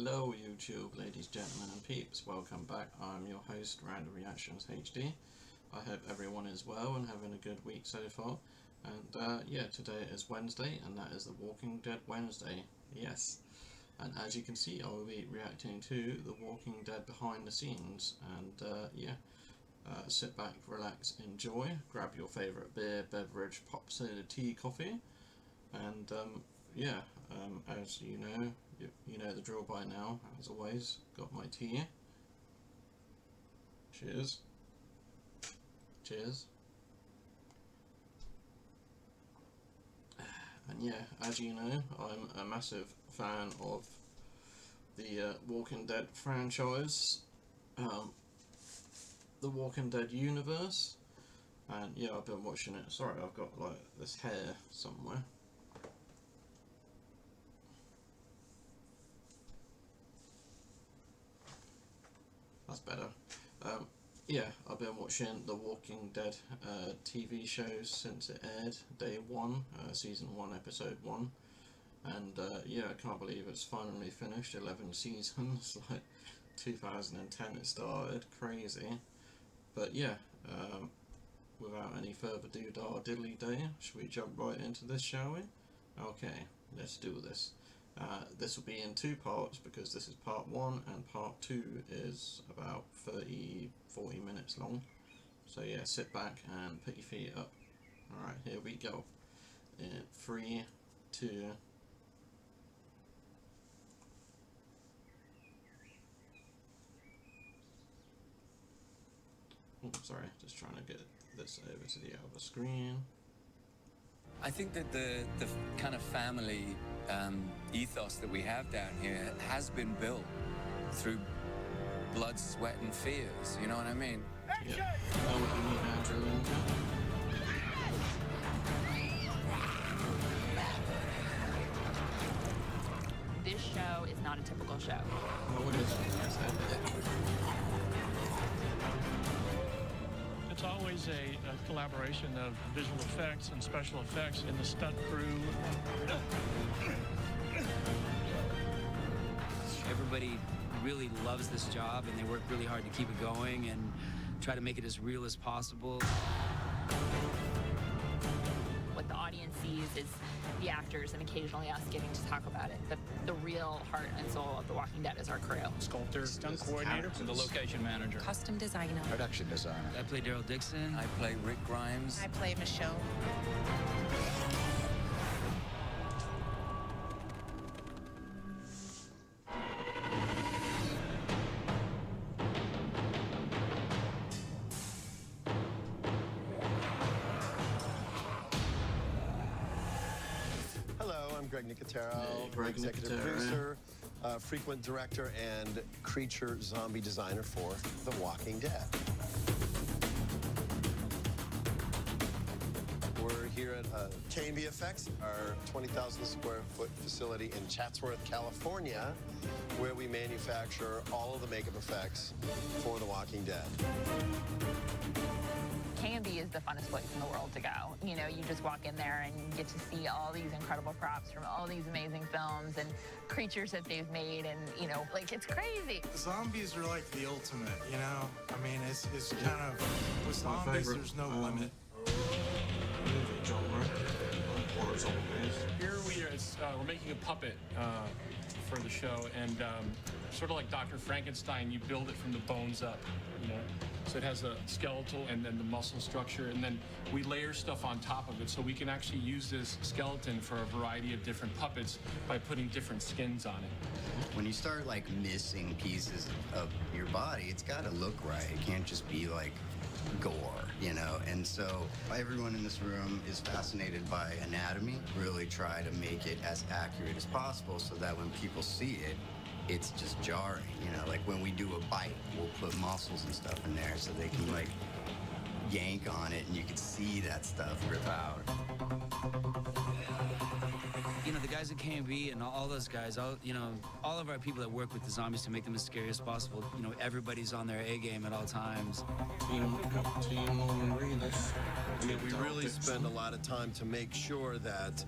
Hello YouTube, ladies, gentlemen and peeps, welcome back. I'm your host, Random Reactions HD. I hope everyone is well and having a good week so far. And yeah, today is Wednesday, and that is the Walking Dead Wednesday, yes. And as you can see, I will be reacting to the Walking Dead behind the scenes. And yeah, sit back, relax, enjoy, grab your favourite beer, beverage, pop soda, tea, coffee. And yeah, as you know the drill by now. As always, got my tea. Cheers. Cheers. And yeah, as you know, I'm a massive fan of the Walking Dead franchise, the Walking Dead universe, and yeah, I've been watching it. Sorry, I've got like this hair somewhere. That's better. Yeah, I've been watching the Walking Dead TV shows since it aired, day one, season 1, episode 1, and yeah, I can't believe it's finally finished. 11 seasons, like 2010 it started, crazy. But yeah, without any further diddly day, should we jump right into this, shall we? Okay, let's do this. This will be in 2 parts because this is part 1 and part 2 is about 30-40 minutes long. So yeah, sit back and put your feet up. Alright, here we go. In 3, 2... Oh, sorry, just trying to get this over to the other screen. I think that the kind of family ethos that we have down here has been built through blood, sweat, and fears. You know what I mean? Yeah. Oh, what you mean, Andrew? This show is not a typical show. Oh, what is it? It's always a collaboration of visual effects and special effects in the stunt crew. Everybody really loves this job, and they work really hard to keep it going and try to make it as real as possible. What the audience sees is the actors and occasionally us getting to talk about it. But the real heart and soul of The Walking Dead is our crew. Sculptor, stunt coordinator, and the location manager. Costume designer. Production designer. I play Daryl Dixon. I play Rick Grimes. I play Michelle. I'm Greg Nicotero, Hey, Greg executive Nicotero. producer, frequent director, and creature zombie designer for The Walking Dead. We're here at K&B Effects, our 20,000 square foot facility in Chatsworth, California, where we manufacture all of the makeup effects for The Walking Dead. K&B is the funnest place in the world to go. You know, you just walk in there and you get to see all these incredible props from all these amazing films and creatures that they've made, and, you know, like, it's crazy. Zombies are like the ultimate, you know? I mean, it's kind of, with zombies, there's no limit. Movie genre, horror zombies. Here we're making a puppet for the show, and sort of like Dr. Frankenstein, you build it from the bones up, you know? So it has a skeletal and then the muscle structure, and then we layer stuff on top of it so we can actually use this skeleton for a variety of different puppets by putting different skins on it. When you start like missing pieces of your body, it's got to look right. It can't just be like gore, you know? And so everyone in this room is fascinated by anatomy. Really try to make it as accurate as possible so that when people see it, it's just jarring, you know? Like when we do a bite, we'll put muscles and stuff in there so they can like yank on it and you can see that stuff rip out. You know, the guys at K&B and all those guys, all of our people that work with the zombies to make them as scary as possible, you know, everybody's on their A game at all times. We really spend a lot of time to make sure that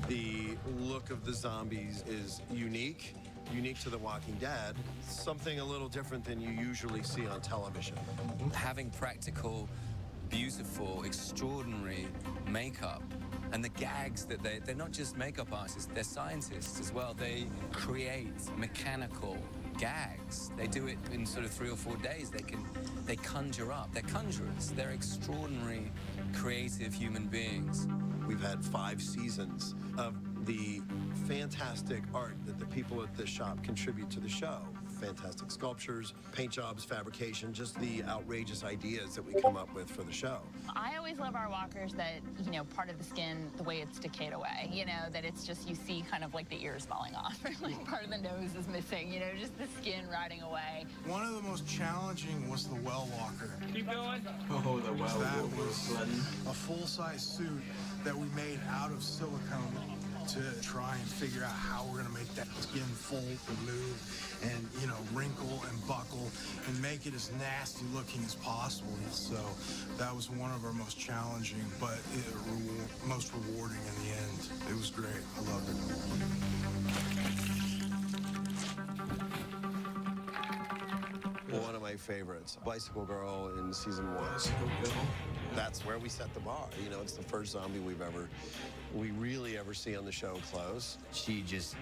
the look of the zombies is unique unique to The Walking Dead, something a little different than you usually see on television. Having practical, beautiful, extraordinary makeup, and the gags that they're not just makeup artists, they're scientists as well. They create mechanical gags. They do it in sort of 3 or 4 days. They conjure up. They're conjurers. They're extraordinary, creative human beings. We've had 5 seasons of the fantastic art that the people at this shop contribute to the show. Fantastic sculptures, paint jobs, fabrication, just the outrageous ideas that we come up with for the show. I always love our walkers that, you know, part of the skin, the way it's decayed away, you know, that it's just, you see kind of like the ears falling off, or like part of the nose is missing, you know, just the skin rotting away. One of the most challenging was the well walker. Keep going. Oh, the well That walker was a full-size suit that we made out of silicone to try and figure out how we're gonna make that skin fold and move and, you know, wrinkle and buckle and make it as nasty looking as possible. So that was one of our most challenging, but most rewarding in the end. It was great. I loved it. One of my favorites, Bicycle Girl in season 1. Bicycle Girl. That's where we set the bar. You know, it's the first zombie we really ever see on the show close. She just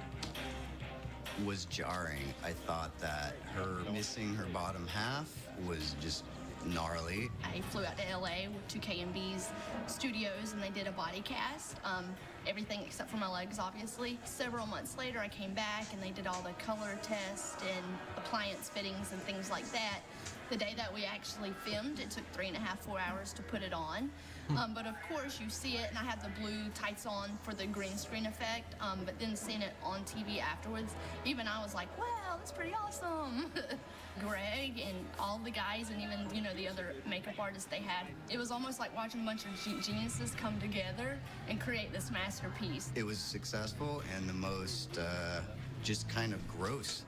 was jarring. I thought that her missing her bottom half was just gnarly. I flew out to LA to K&B's studios and they did a body cast. Everything except for my legs, obviously. Several months later, I came back and they did all the color tests and appliance fittings and things like that. The day that we actually filmed, it took 3.5, 4 hours to put it on. But of course, you see it, and I had the blue tights on for the green screen effect, but then seeing it on TV afterwards, even I was like, wow, that's pretty awesome. Greg and all the guys and even, you know, the other makeup artists they had, it was almost like watching a bunch of geniuses come together and create this masterpiece. It was successful and the most just kind of gross.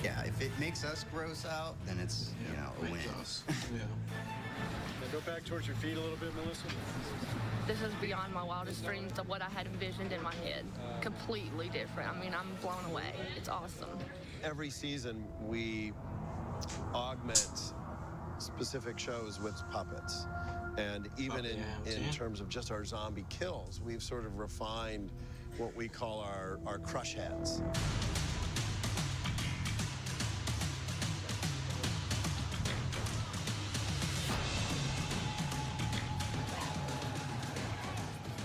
Yeah, if it makes us gross out, then it's, you know, a win. Yeah. Now go back towards your feet a little bit, Melissa. This is beyond my wildest dreams of what I had envisioned in my head. Completely different. I mean, I'm blown away. It's awesome. Every season, we augment specific shows with puppets. And even in terms of just our zombie kills, we've sort of refined what we call our crush heads.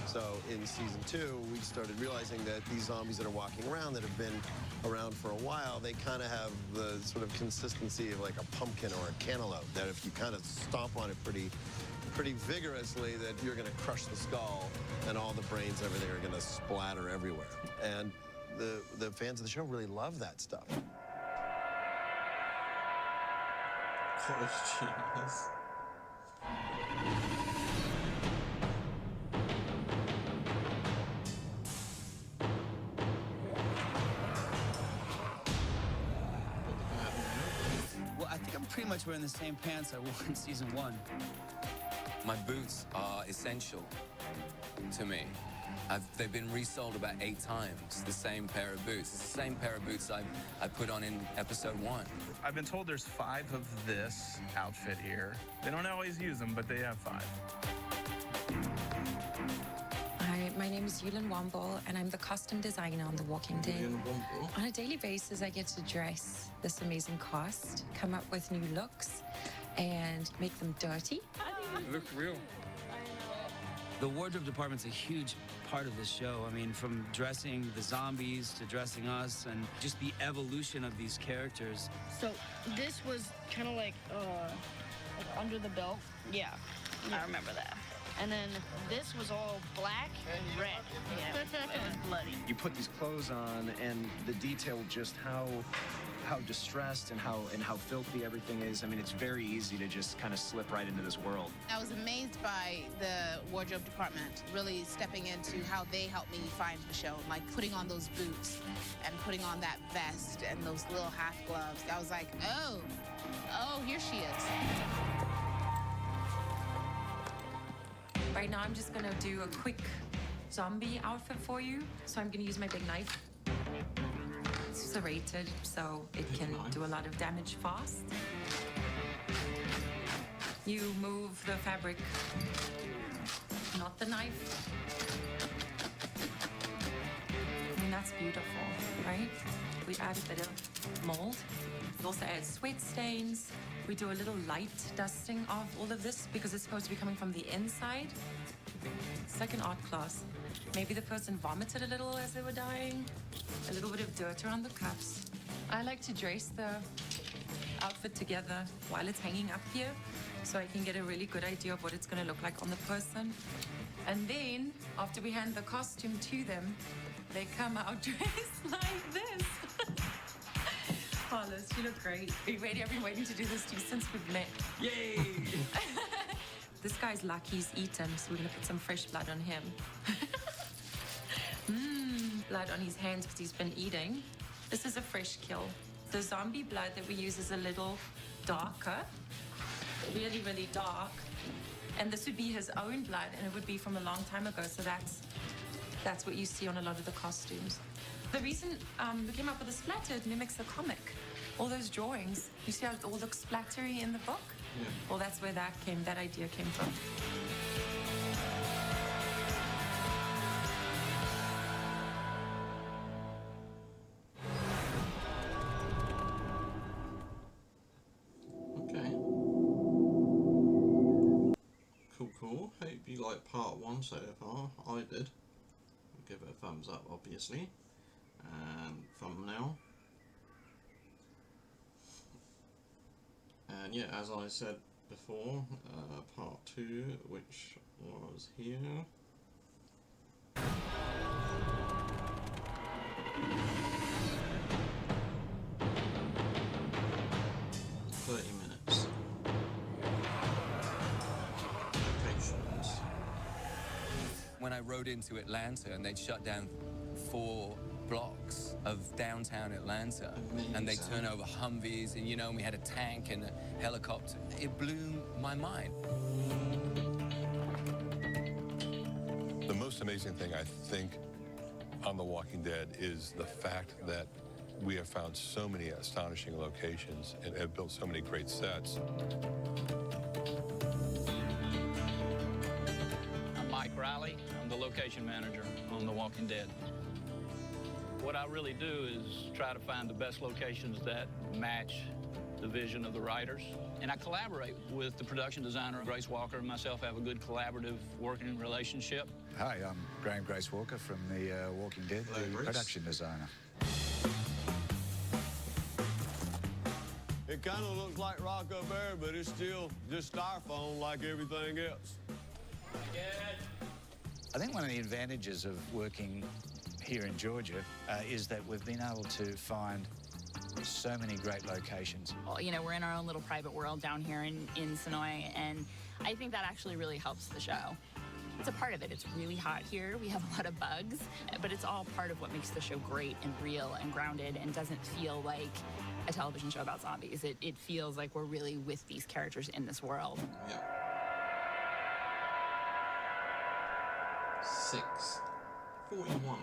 So in season 2, we started realizing that these zombies that are walking around that have been around for a while, they kind of have the sort of consistency of like a pumpkin or a cantaloupe, that if you kind of stomp on it pretty vigorously, that you're going to crush the skull and all the brains, everything are going to splatter everywhere. And the fans of the show really love that stuff. That was genius. Well, I think I'm pretty much wearing the same pants I wore in season 1. My boots are essential to me. They've been resold about 8 times, the same pair of boots. It's the same pair of boots I put on in episode 1. I've been told there's 5 of this outfit here. They don't always use them, but they have 5. Hi, my name is Yulin Womble, and I'm the costume designer on The Walking Dead. On a daily basis, I get to dress this amazing cast, come up with new looks, and make them dirty. It looks real. The wardrobe department's a huge part of this show. I mean, from dressing the zombies to dressing us and just the evolution of these characters. So this was kind of like under the belt. Yeah, I remember that. And then this was all black and red. Yeah, it was bloody. You put these clothes on, and the detail, just how distressed and how filthy everything is. I mean, it's very easy to just kind of slip right into this world. I was amazed by the wardrobe department really stepping into how they helped me find Michelle, like putting on those boots and putting on that vest and those little half gloves. I was like, oh, here she is. Right now, I'm just gonna do a quick zombie outfit for you. So I'm gonna use my big knife. So serrated, so it can do a lot of damage fast. You move the fabric, not the knife. I mean, that's beautiful, right? We add a bit of mold. We also add sweat stains. We do a little light dusting of all of this because it's supposed to be coming from the inside. It's like an art class. Maybe the person vomited a little as they were dying. A little bit of dirt around the cuffs. I like to dress the outfit together while it's hanging up here so I can get a really good idea of what it's going to look like on the person. And then, after we hand the costume to them, they come out dressed like this. Carlos, you look great. Are you ready? I've been waiting to do this to you since we've met. Yay! This guy's lucky he's eaten, so we're gonna put some fresh blood on him. Blood on his hands because he's been eating. This is a fresh kill. The zombie blood that we use is a little darker, really, really dark. And this would be his own blood, and it would be from a long time ago, so that's what you see on a lot of the costumes. The reason we came up with the splatter, it mimics the comic. All those drawings, you see how it all looks splattery in the book? Yeah. Well, that's where that idea came from. Okay. Cool. Hope you liked part 1 so far. I did. Give it a thumbs up, obviously. And thumbnail. And yeah, as I said before, part 2, which was here. When I rode into Atlanta and they'd shut down 4 blocks of downtown Atlanta, and they turn over Humvees, and and we had a tank and a helicopter. It blew my mind. The most amazing thing, I think, on The Walking Dead is the fact that we have found so many astonishing locations and have built so many great sets. I'm Mike Riley. I'm the location manager on The Walking Dead. What I really do is try to find the best locations that match the vision of the writers. And I collaborate with the production designer, Grace Walker, and myself have a good collaborative working relationship. Hi, I'm Graham Grace Walker from The Walking Dead, the production designer. It kind of looks like rock up there, but it's still just styrofoam like everything else. I think one of the advantages of working here in Georgia is that we've been able to find so many great locations. Well, we're in our own little private world down here in Sonoy, and I think that actually really helps the show. It's a part of it. It's really hot here. We have a lot of bugs, but it's all part of what makes the show great and real and grounded and doesn't feel like a television show about zombies. It feels like we're really with these characters in this world. Yeah. 41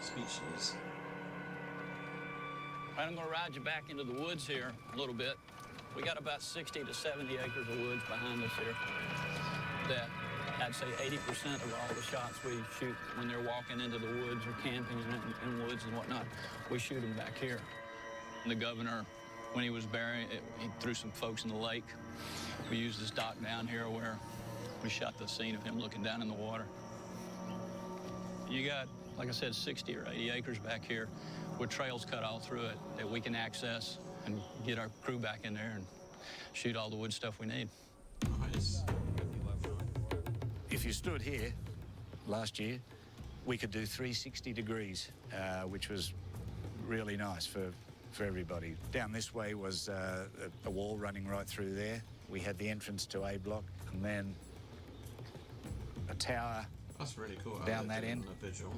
species. I'm going to ride you back into the woods here a little bit. We got about 60 to 70 acres of woods behind us here that I'd say 80% of all the shots we shoot when they're walking into the woods or camping in woods and whatnot, we shoot them back here. And the governor, when he was burying, he threw some folks in the lake. We used this dock down here where we shot the scene of him looking down in the water. You got, like I said, 60 or 80 acres back here with trails cut all through it that we can access and get our crew back in there and shoot all the wood stuff we need. Nice. If you stood here last year, we could do 360 degrees, which was really nice for everybody. Down this way was a wall running right through there. We had the entrance to A block and then a tower. That's really cool. Down that end. The visual.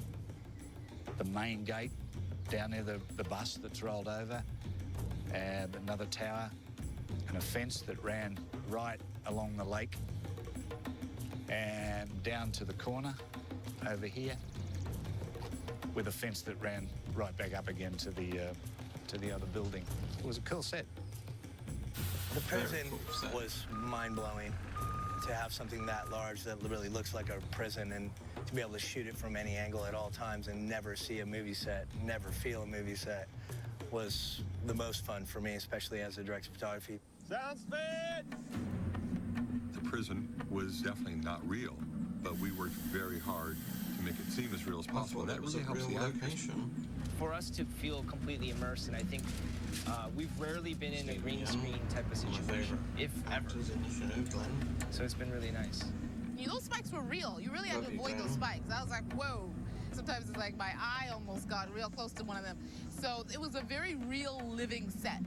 The main gate down there, the bus that's rolled over, and another tower, and a fence that ran right along the lake, and down to the corner over here. with a fence that ran right back up again to the other building. It was a cool set. The prison was mind-blowing. To have something that large that really looks like a prison and to be able to shoot it from any angle at all times and never see a movie set, never feel a movie set, was the most fun for me, especially as a director of photography. Sounds fit! The prison was definitely not real, but we worked very hard to make it seem as real as possible. That really helps the actors. For us to feel completely immersed, and I think we've rarely been in a green screen type of situation, if ever. So it's been really nice. Those spikes were real. You really had to avoid those spikes. I was like, whoa. Sometimes it's like my eye almost got real close to one of them. So it was a very real living set.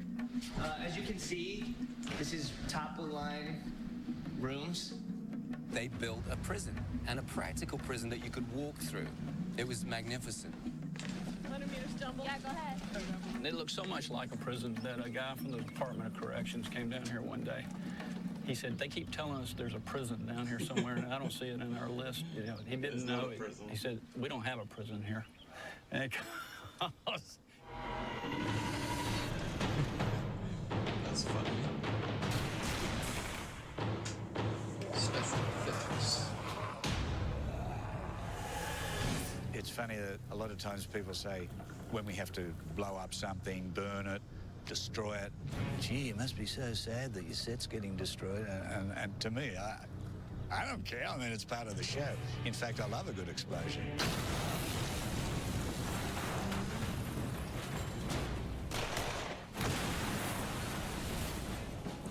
As you can see, this is top of the line rooms. They built a prison, and a practical prison that you could walk through. It was magnificent. 100 meters stumble. Yeah, go ahead. It looked so much like a prison that a guy from the Department of Corrections came down here one day. He said, they keep telling us there's a prison down here somewhere, and I don't see it in our list. You know, he didn't know. He said, we don't have a prison here. And That's funny. Special effects. It's funny that a lot of times people say, when we have to blow up something, burn it, destroy it, gee, it must be so sad that your set's getting destroyed. And to me, I don't care. I mean, it's part of the show. In fact, I love a good explosion.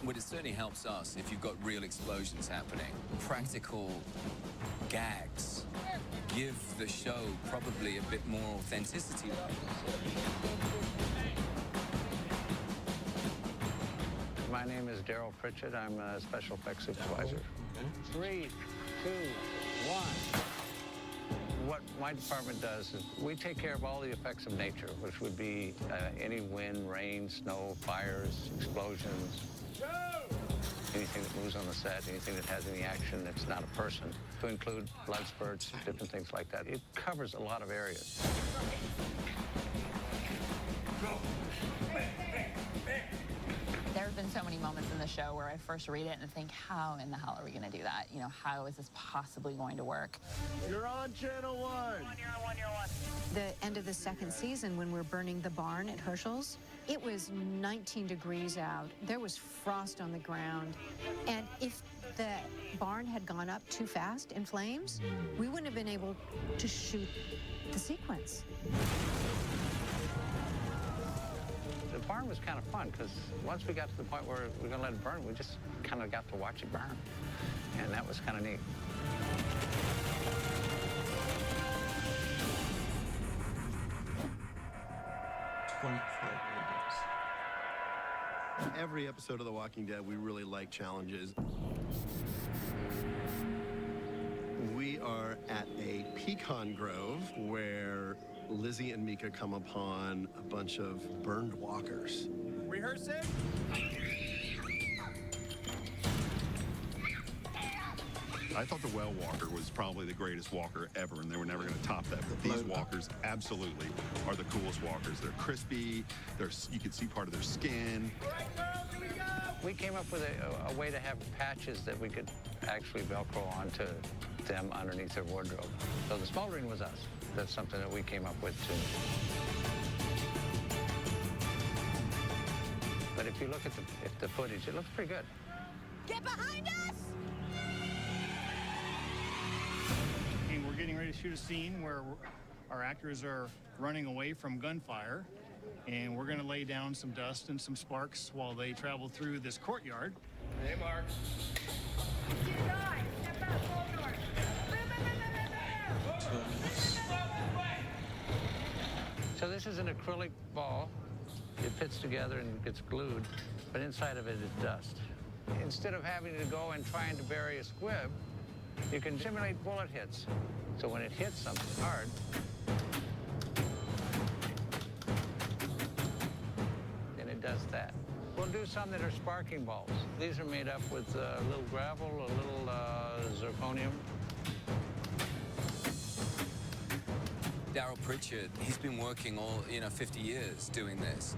Well, it certainly helps us if you've got real explosions happening. Practical gags give the show probably a bit more authenticity. My name is Daryl Pritchett. I'm a special effects supervisor. 3, 2, 1. What my department does is we take care of all the effects of nature, which would be any wind, rain, snow, fires, explosions, anything that moves on the set, anything that has any action that's not a person, to include blood spurts, different things like that. It covers a lot of areas. There have been so many moments in the show where I first read it and think, how in the hell are we going to do that? You know, how is this possibly going to work? You're on channel 1. You're on. The end of the second season, when we're burning the barn at Herschel's, it was 19 degrees out. There was frost on the ground. And if the barn had gone up too fast in flames, we wouldn't have been able to shoot the sequence. The barn was kind of fun because once we got to the point where we were going to let it burn, we just kind of got to watch it burn. And that was kind of neat. Every episode of The Walking Dead, we really like challenges. We are at a pecan grove where Lizzie and Mika come upon a bunch of burned walkers. Rehearsing? I thought the well walker was probably the greatest walker ever, and they were never going to top that. But these walkers absolutely are the coolest walkers. They're crispy. You can see part of their skin. We came up with a way to have patches that we could actually Velcro onto them underneath their wardrobe. So the smoldering was us. That's something that we came up with, too. But if you look at the footage, it looks pretty good. Get behind us! And we're getting ready to shoot a scene where our actors are running away from gunfire, and we're going to lay down some dust and some sparks while they travel through this courtyard. Hey, Mark. So this is an acrylic ball. It fits together and gets glued, but inside of it is dust. Instead of having to go and trying to bury a squib, you can simulate bullet hits. So when it hits something hard, then it does that. We'll do some that are sparking balls. These are made up with a little gravel, a little zirconium. Daryl Pritchard, he's been working all, 50 years doing this.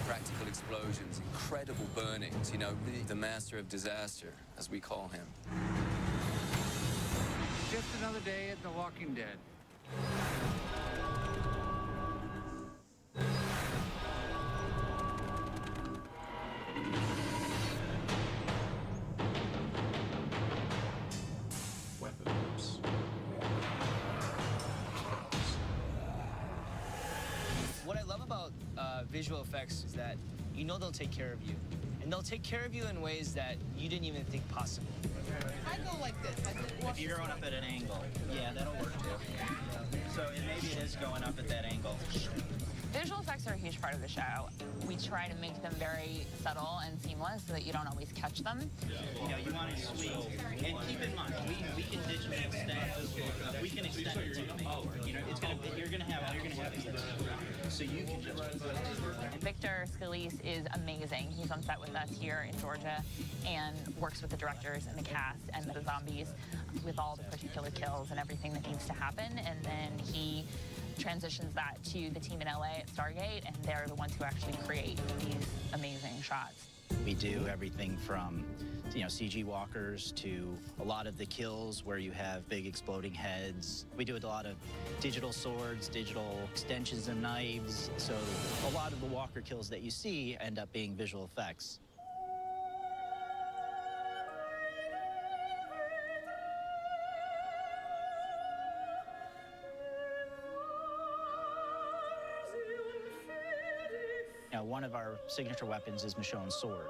Practical explosions, incredible burnings, really the master of disaster, as we call him. Just another day at The Walking Dead. Weapons. What I love about visual effects is that they'll take care of you. And they'll take care of you in ways that you didn't even think possible. I go like this. If you're going up at an angle, yeah, that'll work too. So maybe it is going up at that angle. Visual effects are a huge part of the show. We try to make them very subtle and seamless so that you don't always catch them. You want it sweet. And keep in mind, we can digitally extend. We can extend it to the makeover. You're gonna have these. So you can just. Victor Scalise is amazing. He's on set with us here in Georgia and works with the directors and the cast and the zombies with all the particular kills and everything that needs to happen. And then he transitions that to the team in LA at Stargate, and they're the ones who actually create these amazing shots. We do everything from, CG walkers to a lot of the kills where you have big exploding heads. We do a lot of digital swords, digital extensions and knives. So a lot of the walker kills that you see end up being visual effects. One of our signature weapons is Michonne's sword.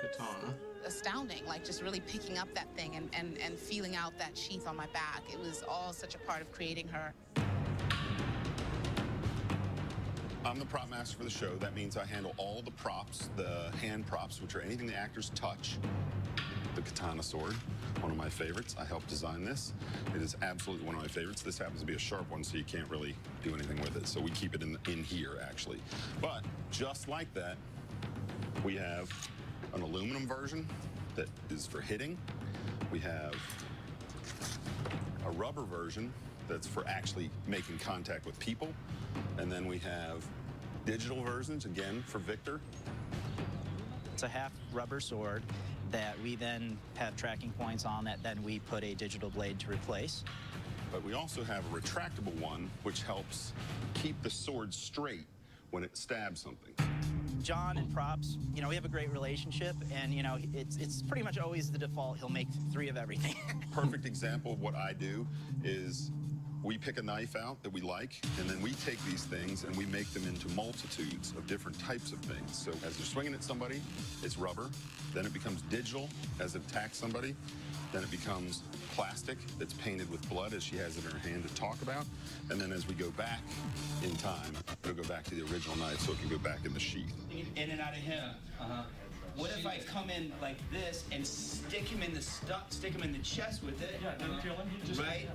Katana. Astounding, like just really picking up that thing and feeling out that sheath on my back. It was all such a part of creating her. I'm the prop master for the show. That means I handle all the props, the hand props, which are anything the actors touch. The katana sword, one of my favorites. I helped design this. It is absolutely one of my favorites. This happens to be a sharp one, so you can't really do anything with it. So we keep it in here, actually. But just like that, we have an aluminum version that is for hitting. We have a rubber version that's for actually making contact with people. And then we have digital versions, again, for Victor. It's a half rubber sword that we then have tracking points on that then we put a digital blade to replace. But we also have a retractable one, which helps keep the sword straight when it stabs something. John and props, we have a great relationship, and it's pretty much always the default. He'll make 3 of everything. Perfect example of what I do is we pick a knife out that we like, and then we take these things and we make them into multitudes of different types of things. So as you're swinging at somebody, it's rubber. Then it becomes digital as it attacks somebody. Then it becomes plastic that's painted with blood, as she has in her hand to talk about. And then as we go back in time, it'll go back to the original knife so it can go back in the sheath. In and out of him. What if I come in like this and stick him in the chest with it? Yeah, don't kill him. Just right?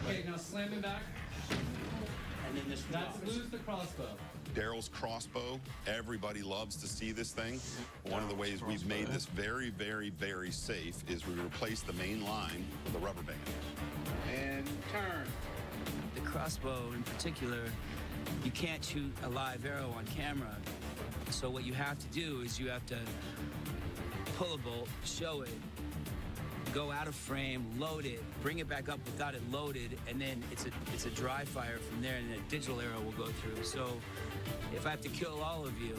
Okay, now slam him back. And then this. That's lose the crossbow. Daryl's crossbow, everybody loves to see this thing. One of the ways we've made this very, very, very safe is we replace the main line with a rubber band. And turn. The crossbow in particular, you can't shoot a live arrow on camera. So what you have to do is you have to pull a bolt, show it, go out of frame, load it, bring it back up without it loaded, and then it's a dry fire from there, and a digital arrow will go through. So if I have to kill all of you,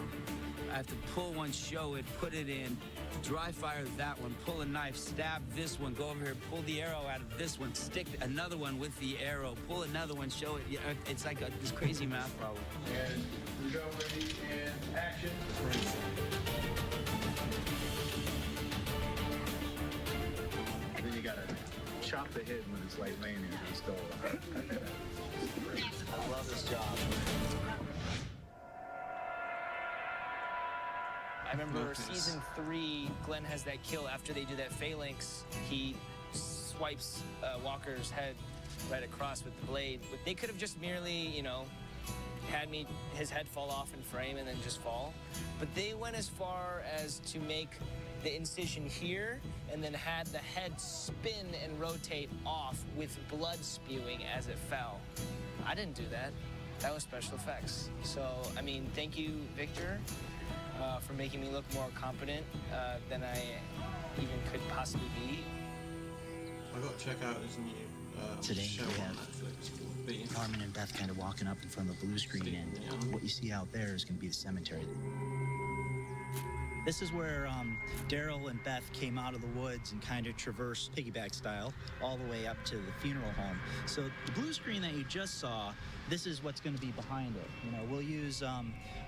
I have to pull one, show it, put it in, dry fire that one, pull a knife, stab this one, go over here, pull the arrow out of this one, stick another one with the arrow, pull another one, show it. It's like this crazy math problem. And we go ready and action. Then you gotta chop the head when it's like laying in the stove. I love this job. I remember season 3, Glenn has that kill after they do that phalanx. He swipes Walker's head right across with the blade. They could have just merely, had his head fall off in frame and then just fall. But they went as far as to make the incision here and then had the head spin and rotate off with blood spewing as it fell. I didn't do that. That was special effects. So, I mean, thank you, Victor, for making me look more competent than I even could possibly be. I got to check out his new Today show we on have Netflix called Beef. Carmen and Beth kind of walking up in front of the blue screen, and what you see out there is going to be the cemetery. This is where Daryl and Beth came out of the woods and kind of traversed piggyback style all the way up to the funeral home. So the blue screen that you just saw, this is what's going to be behind it. You know, we'll use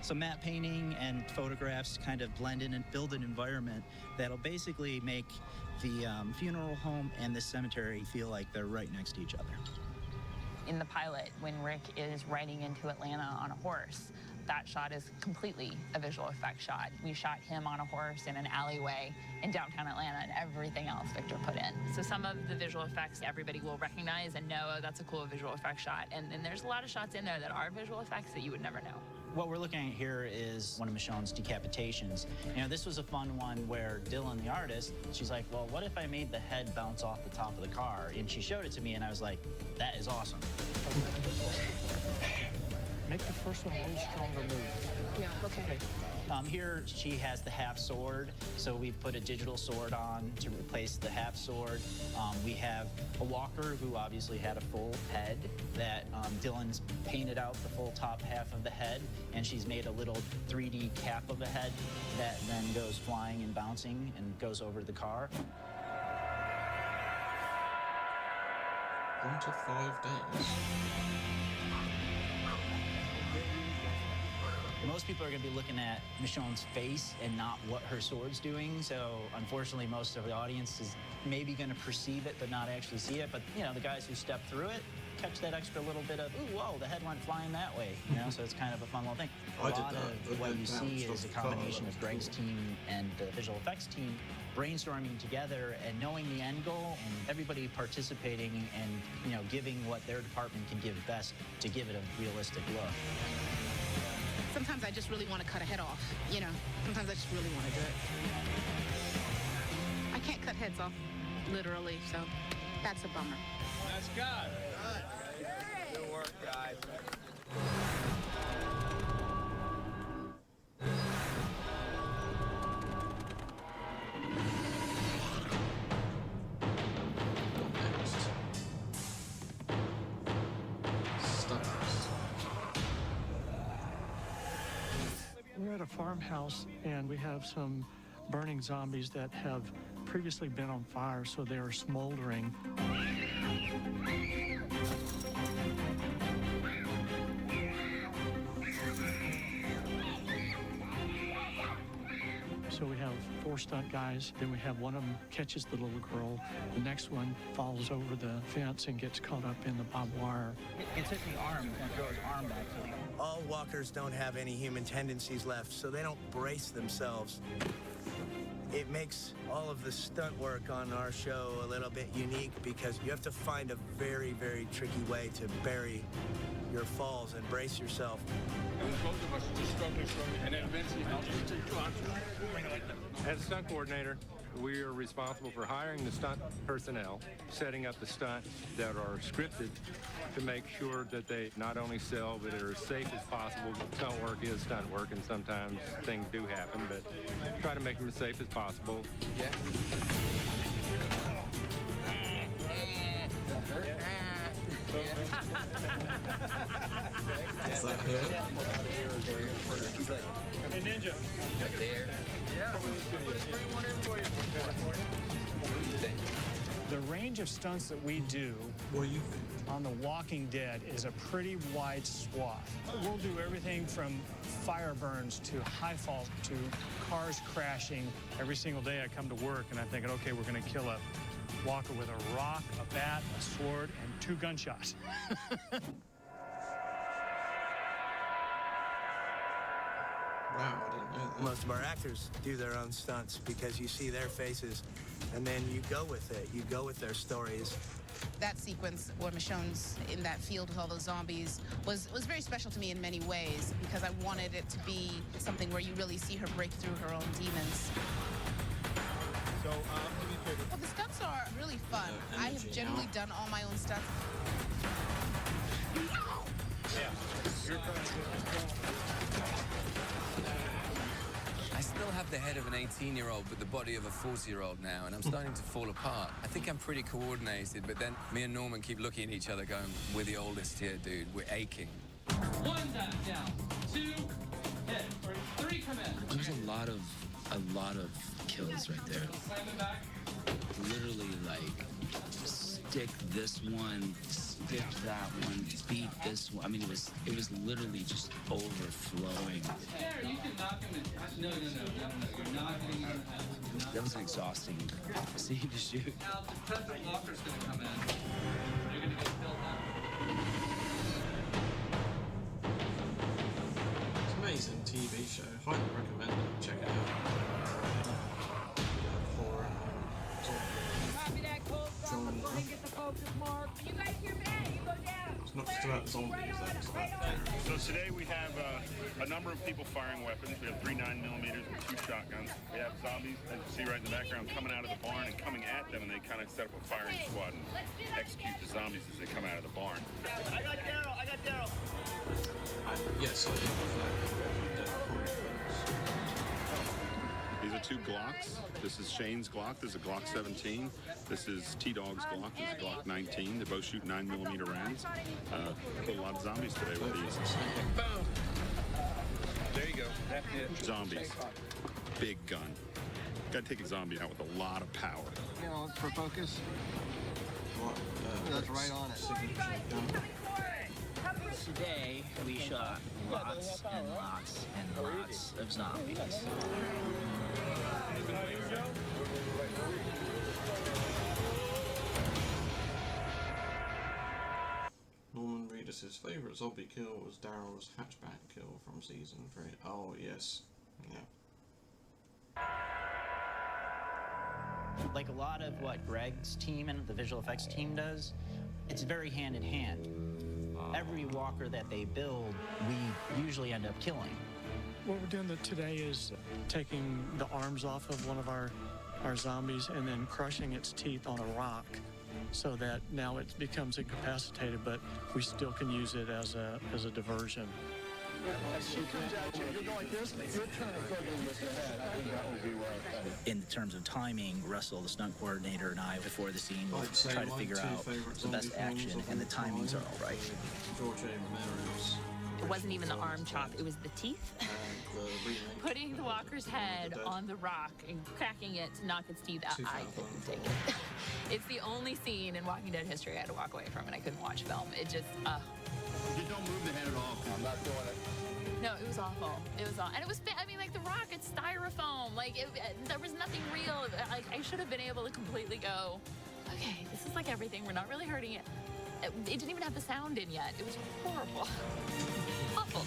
some matte painting and photographs to kind of blend in and build an environment that'll basically make the funeral home and the cemetery feel like they're right next to each other. In the pilot, when Rick is riding into Atlanta on a horse, that shot is completely a visual effects shot. We shot him on a horse in an alleyway in downtown Atlanta, and everything else Victor put in. So some of the visual effects everybody will recognize and know, oh, that's a cool visual effects shot. And there's a lot of shots in there that are visual effects that you would never know. What we're looking at here is one of Michonne's decapitations. You know, this was a fun one where Dylan, the artist, she's like, well, what if I made the head bounce off the top of the car? And she showed it to me, and I was like, that is awesome. Make the first one a little stronger move. Yeah, okay. Here she has the half sword, so we put a digital sword on to replace the half sword. We have a walker who obviously had a full head that Dylan's painted out the full top half of the head, and she's made a little 3D cap of a head that then goes flying and bouncing and goes over the car. 1 to 5 days. Most people are going to be looking at Michonne's face and not what her sword's doing. So unfortunately, most of the audience is maybe going to perceive it but not actually see it. But, you know, the guys who step through it catch that extra little bit of, ooh, whoa, the head went flying that way. You know, so it's kind of a fun little thing. A lot of what you see is a combination of Greg's team and the visual effects team brainstorming together and knowing the end goal and everybody participating and, you know, giving what their department can give best to give it a realistic look. Sometimes I just really want to cut a head off, you know. Sometimes I just really want to do it. I can't cut heads off, literally, so that's a bummer. That's God. Good work, guys. We're at a farmhouse, and we have some burning zombies that have previously been on fire, so they are smoldering. So we have 4 stunt guys, then we have one of them catches the little girl, the next one falls over the fence and gets caught up in the barbed wire. Gets hit in the arm, and throw his arm back. All walkers don't have any human tendencies left, so they don't brace themselves. It makes all of the stunt work on our show a little bit unique because you have to find a very, very tricky way to bury your falls and brace yourself. Both of us just struggling, and then eventually I'll just take you on. As a stunt coordinator, we are responsible for hiring the stunt personnel, setting up the stunts that are scripted to make sure that they not only sell, but are as safe as possible. Stunt work is stunt work, and sometimes things do happen, but try to make them as safe as possible. Yeah. Is that here? Hey, Ninja. There. The range of stunts that we do on The Walking Dead is a pretty wide swath. We'll do everything from fire burns to high falls to cars crashing. Every single day I come to work and I'm thinking, okay, we're going to kill a walker with a rock, a bat, a sword, and 2 gunshots. Wow, I didn't know that. Most of our actors do their own stunts because you see their faces and then you go with it. You go with their stories. That sequence where Michonne's in that field with all those zombies was very special to me in many ways because I wanted it to be something where you really see her break through her own demons. Well, the stunts are really fun. I have generally done all my own stunts. I still have the head of an 18-year-old but the body of a 40-year-old now, and I'm starting to fall apart. I think I'm pretty coordinated, but then me and Norman keep looking at each other going, we're the oldest here, dude. We're aching. 1 tap down, 2 hit, or 3 come in. There's a lot of kills right there. Slam it back. Literally, like, stick this one, stick that one, beat this one. I mean, it was literally just overflowing. There, you can knock him in. No. You're not hitting him in the head. That was an exhausting scene to shoot. Now, the present walker's going to come in. You're going to get killed now. It's an amazing TV show. Highly recommend it. Check it out. Horror and Copy that, Colt. John, Go ahead and get the focus mark. You guys hear bad? You go down. it's not just about zombies, though. It's about terrorists. So today we have a number of people firing weapons. We have 3 9mm and 2 shotguns. We have zombies, as you see right in the background, coming out of the barn and coming at them, and they kind of set up a firing squad and execute the zombies as they come out of the barn. I got Daryl. Yes, I think These are 2 Glocks. This is Shane's Glock. This is a Glock 17. This is T-Dog's Glock. This is a Glock 19. They both shoot 9mm rounds. Killed a lot of zombies today with these. Boom! There you go. That's it. Zombies. Big gun. Gotta take a zombie out with a lot of power. You know, for focus. That's right on it. Today, we shot lots and lots and lots of zombies. Norman Reedus' favourite zombie kill was Daryl's hatchback kill from season 3. Oh, yes. Yeah. Like a lot of what Greg's team and the visual effects team does, it's very hand in hand. Every walker that they build, we usually end up killing. What we're doing today is taking the arms off of one of our zombies and then crushing its teeth on a rock so that now it becomes incapacitated, but we still can use it as a diversion. In terms of timing, Russell, the stunt coordinator, and I, before the scene, will try to figure out the best action, and the timings are all right. It wasn't even the arm chop, it was the teeth. Putting the walker's head on the rock and cracking it to knock its teeth out, I couldn't take it. It's the only scene in Walking Dead history I had to walk away from, and I couldn't watch film. It just, You don't move the head at all. I'm not doing it. No, it was awful. It was awful. And it was, I mean, like the rock, it's styrofoam. Like, there was nothing real. Like, I should have been able to completely go, okay, this is like everything. We're not really hurting it. It didn't even have the sound in yet. It was horrible. Awful.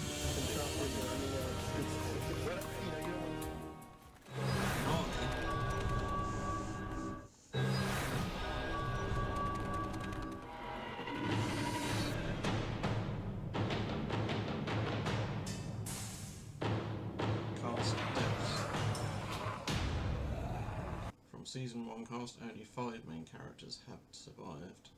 Season 1 cast, only 5 main characters have survived.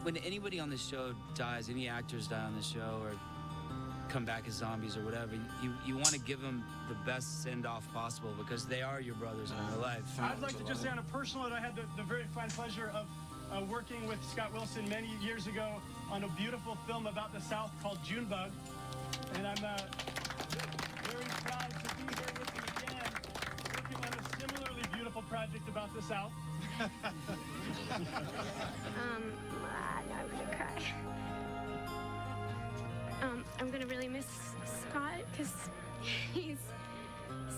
When anybody on the show dies, any actors die on the show or come back as zombies or whatever, you want to give them the best send-off possible because they are your brothers in real life. I'd like to just say on a personal note, I had the very fine pleasure of working with Scott Wilson many years ago on a beautiful film about the South called Junebug. And I'm very proud to be here with you again, working on a similarly beautiful project about the South. I'm gonna cry. I'm gonna really miss Scott because he's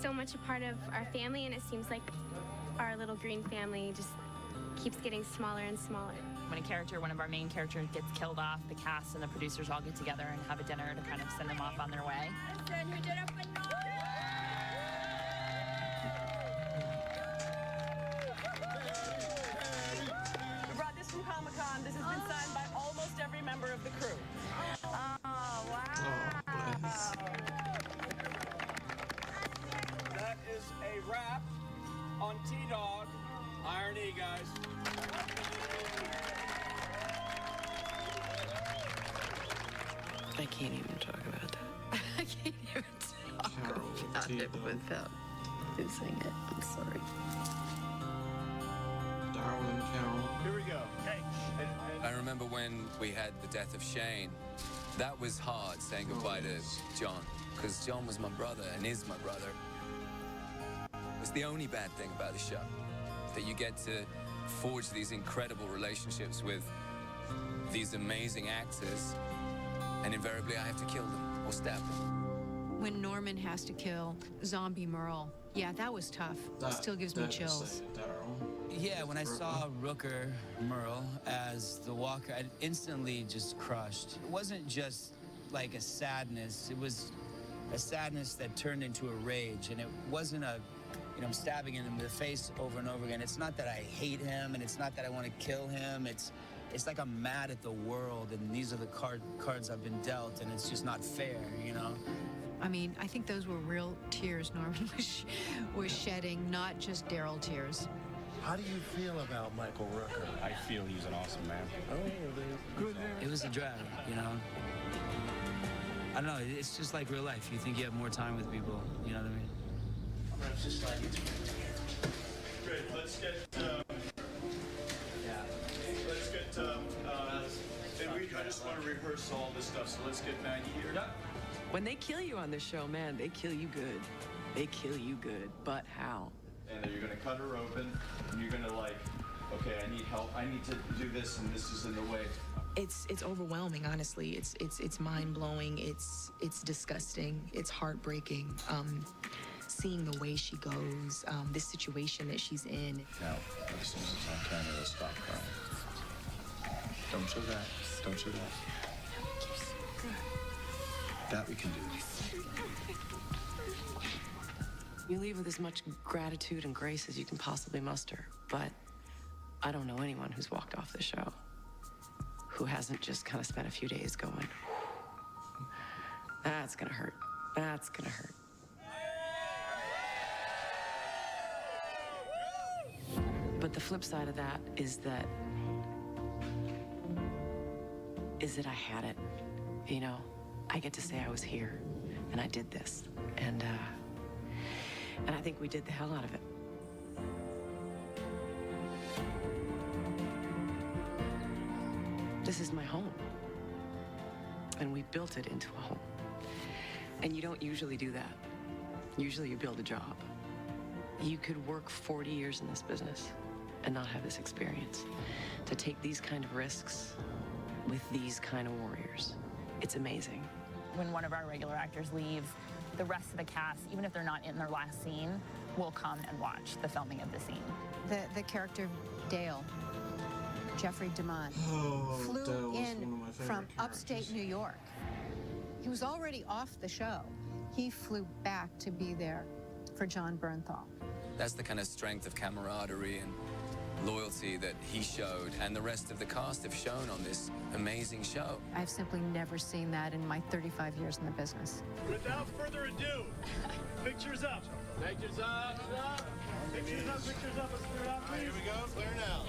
so much a part of our family, and it seems like our little green family just keeps getting smaller and smaller. When one of our main characters gets killed off, the cast and the producers all get together and have a dinner to kind of send them off on their way. We brought this from Comic-Con. This has been signed by almost every member of the crew. guys. I can't even talk about that. I can't even talk about it without losing it. I'm sorry. Darwin, Carol. Here we go. Hey. I remember when we had the death of Shane. That was hard, saying goodbye to John, because John was my brother and is my brother. It's the only bad thing about the show, that you get to forge these incredible relationships with these amazing actors, and invariably I have to kill them or stab them. When Norman has to kill Zombie Merle, yeah, that was tough. It still gives me chills. Yeah, when I saw Rooker Merle as the Walker, I instantly just crushed. It wasn't just like a sadness. It was a sadness that turned into a rage. And it wasn't a, I'm stabbing him in the face over and over again. It's not that I hate him, and it's not that I want to kill him. It's like I'm mad at the world, and these are the cards I've been dealt, and it's just not fair, I mean, I think those were real tears Norman was shedding, not just Daryl tears. How do you feel about Michael Rooker? I feel he's an awesome man. It was a drag, I don't know, it's just like real life. You think you have more time with people, you know what I mean? I'm gonna just slide you through. Great, let's get, I just want to rehearse all this stuff, so let's get Maggie here. Yep. When they kill you on this show, man, they kill you good. They kill you good, but how? And then you're going to cut her open, and you're going to okay, I need help. I need to do this, and this is in the way. It's overwhelming, honestly. It's mind-blowing. It's disgusting. It's heartbreaking. Seeing the way she goes, this situation that she's in. Now, as soon as it's on camera, stop crying. Don't show that. Don't show that. That we can do. You leave with as much gratitude and grace as you can possibly muster, but I don't know anyone who's walked off the show who hasn't just kind of spent a few days going, that's gonna hurt. That's gonna hurt. But the flip side of that is that I had it. I get to say I was here and I did this. And I think we did the hell out of it. This is my home. And we built it into a home. And you don't usually do that. Usually you build a job. You could work 40 years in this business and not have this experience. To take these kind of risks with these kind of warriors, it's amazing. When one of our regular actors leaves, the rest of the cast, even if they're not in their last scene, will come and watch the filming of the scene. The character Dale, Jeffrey DeMont, flew in from upstate New York. He was already off the show. He flew back to be there for John Bernthal. That's the kind of strength of camaraderie and loyalty that he showed and the rest of the cast have shown on this amazing show. I've simply never seen that in my 35 years in the business. Without further ado, pictures up. Pictures up. Pictures up, pictures up. Let's clear it out, please. Here we go, clear now.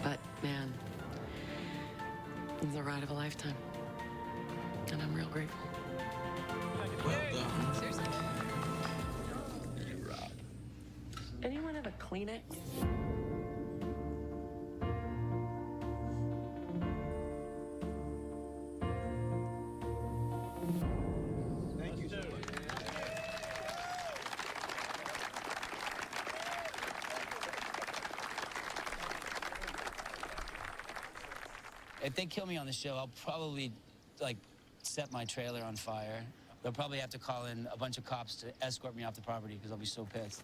But, man, it's the ride of a lifetime. And I'm real grateful. Well done. Seriously. Anyone have a Kleenex? Thank you, sir. If they kill me on the show, I'll probably, set my trailer on fire. They'll probably have to call in a bunch of cops to escort me off the property because I'll be so pissed.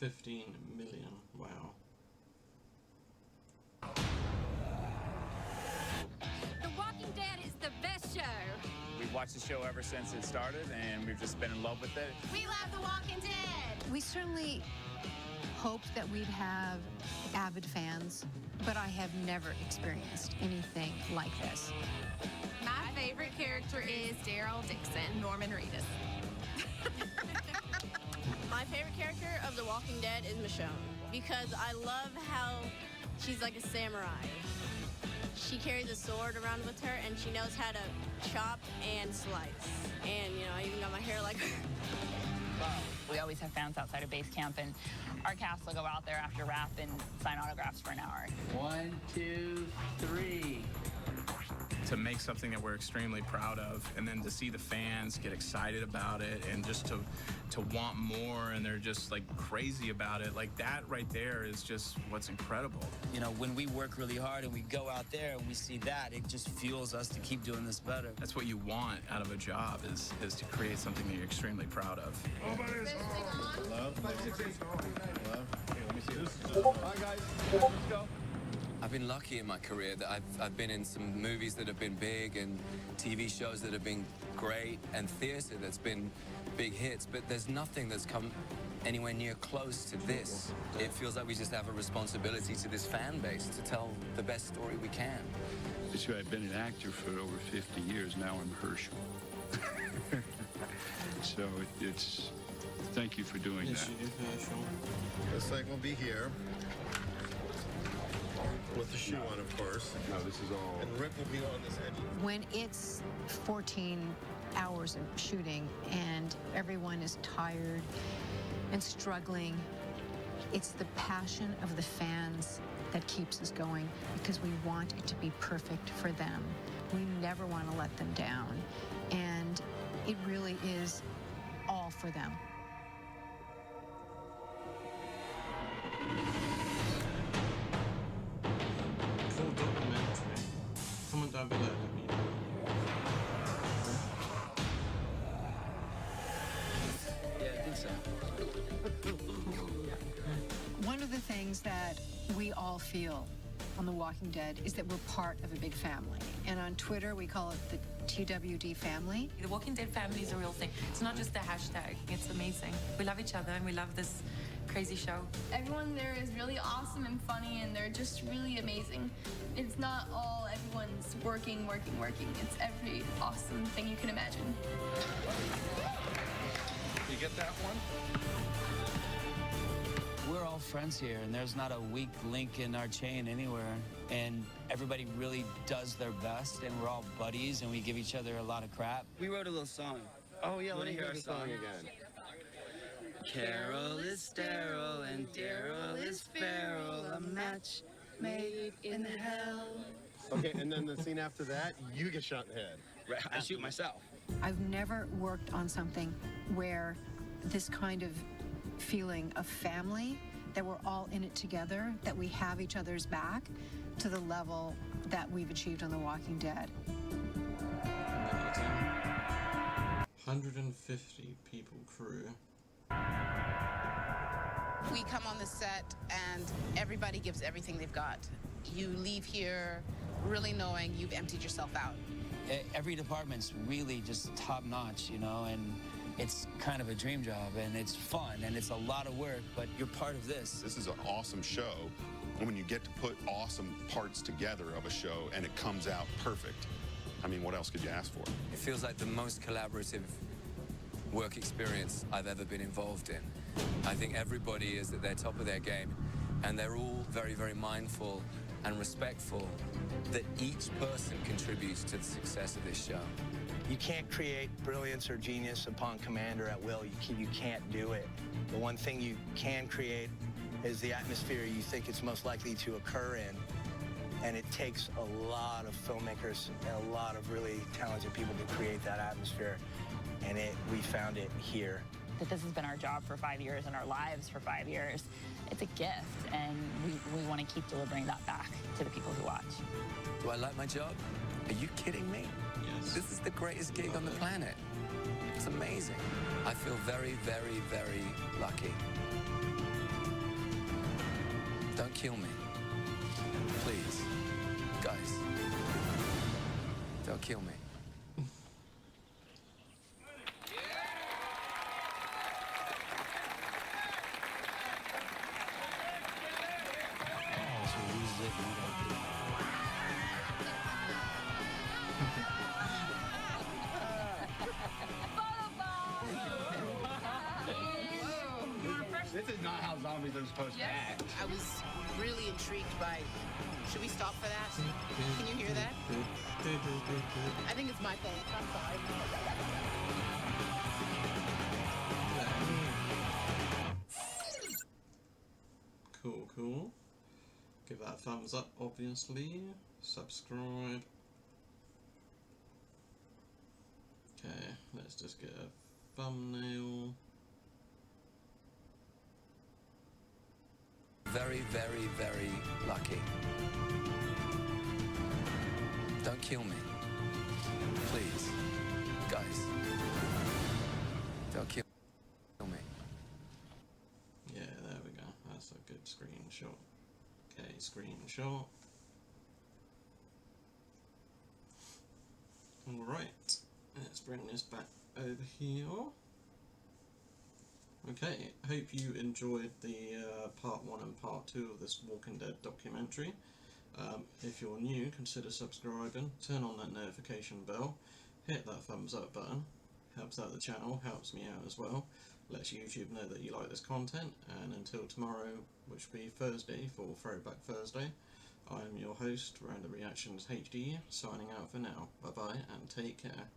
$15 million. Wow. The Walking Dead is the best show. We've watched the show ever since it started, and we've just been in love with it. We love The Walking Dead. We certainly hoped that we'd have avid fans, but I have never experienced anything like this. My favorite character is Daryl Dixon, Norman Reedus. My favorite character of The Walking Dead is Michonne because I love how she's like a samurai. She carries a sword around with her and she knows how to chop and slice. And, you know, I even got my hair like her. We always have fans outside of base camp, and our cast will go out there after wrap and sign autographs for an hour. 1, 2, 3. To make something that we're extremely proud of, and then to see the fans get excited about it, and just to want more, and they're just like crazy about it, like that right there is just what's incredible. You know, when we work really hard and we go out there and we see that, it just fuels us to keep doing this better. That's what you want out of a job, is to create something that you're extremely proud of. Love. Love. Hey, let me see this. All right, guys, let's go. I've been lucky in my career that I've been in some movies that have been big and TV shows that have been great and theater that's been big hits, but there's nothing that's come anywhere near close to this. It feels like we just have a responsibility to this fan base to tell the best story we can. It's true, I've been an actor for over 50 years. Now I'm Herschel. So it's thank you for doing that. Looks like we'll be here. With the shoe on, of course. No, this is all. And Rip will be on this edge. When it's 14 hours of shooting and everyone is tired and struggling, it's the passion of the fans that keeps us going because we want it to be perfect for them. We never want to let them down. And it really is all for them. Full documentary. Comment down below, let me know. Yeah, I think so. One of the things that we all feel on The Walking Dead is that we're part of a big family. And on Twitter, we call it the TWD family. The Walking Dead family is a real thing. It's not just a hashtag. It's amazing. We love each other and we love this crazy show. Everyone there is really awesome and funny, and they're just really amazing. It's not all everyone's working. It's every awesome thing you can imagine. You get that one? We're all friends here, and there's not a weak link in our chain anywhere. And everybody really does their best, and we're all buddies, and we give each other a lot of crap. We wrote a little song. Oh, yeah, let Wanna me hear hear our the song song? again. Carol is sterile and Daryl is feral, a match made in hell. Okay, and then the scene after that, you get shot in the head. Right, I shoot myself. I've never worked on something where this kind of feeling of family, that we're all in it together, that we have each other's back to the level that we've achieved on The Walking Dead. 150 people crew. We come on the set and everybody gives everything they've got. You leave here really knowing you've emptied yourself out. Every department's really just top notch, you know, and it's kind of a dream job, and it's fun, and it's a lot of work, but you're part of this. This is an awesome show, and when you get to put awesome parts together of a show and it comes out perfect, I mean, what else could you ask for? It feels like the most collaborative work experience I've ever been involved in. I think everybody is at their top of their game, and they're all very, very mindful and respectful that each person contributes to the success of this show. You can't create brilliance or genius upon command or at will. You can't do it. The one thing you can create is the atmosphere you think it's most likely to occur in. And it takes a lot of filmmakers and a lot of really talented people to create that atmosphere. And we found it here. That this has been our job for 5 years and our lives for 5 years. It's a gift, and we want to keep delivering that back to the people who watch. Do I like my job? Are you kidding me? Yes. This is the greatest gig on the planet. It's amazing. I feel very, very, very lucky. Don't kill me. Please. Guys. Don't kill me. not how zombies are supposed to act. I was really intrigued by. Should we stop for that? Can you hear that? I think it's my phone. I'm sorry. Cool. Give that a thumbs up, obviously. Subscribe. Okay, let's just get a thumbnail. Very, very, very lucky. Don't kill me. Please. Guys. Don't kill me. Yeah, there we go. That's a good screenshot. Okay, screenshot. Alright, let's bring this back over here. Okay, hope you enjoyed the part 1 and part 2 of this Walking Dead documentary. If you're new, consider subscribing, turn on that notification bell, hit that thumbs up button, helps out the channel, helps me out as well, lets YouTube know that you like this content, and until tomorrow, which will be Thursday for Throwback Thursday, I'm your host, Random Reactions HD, signing out for now. Bye bye and take care.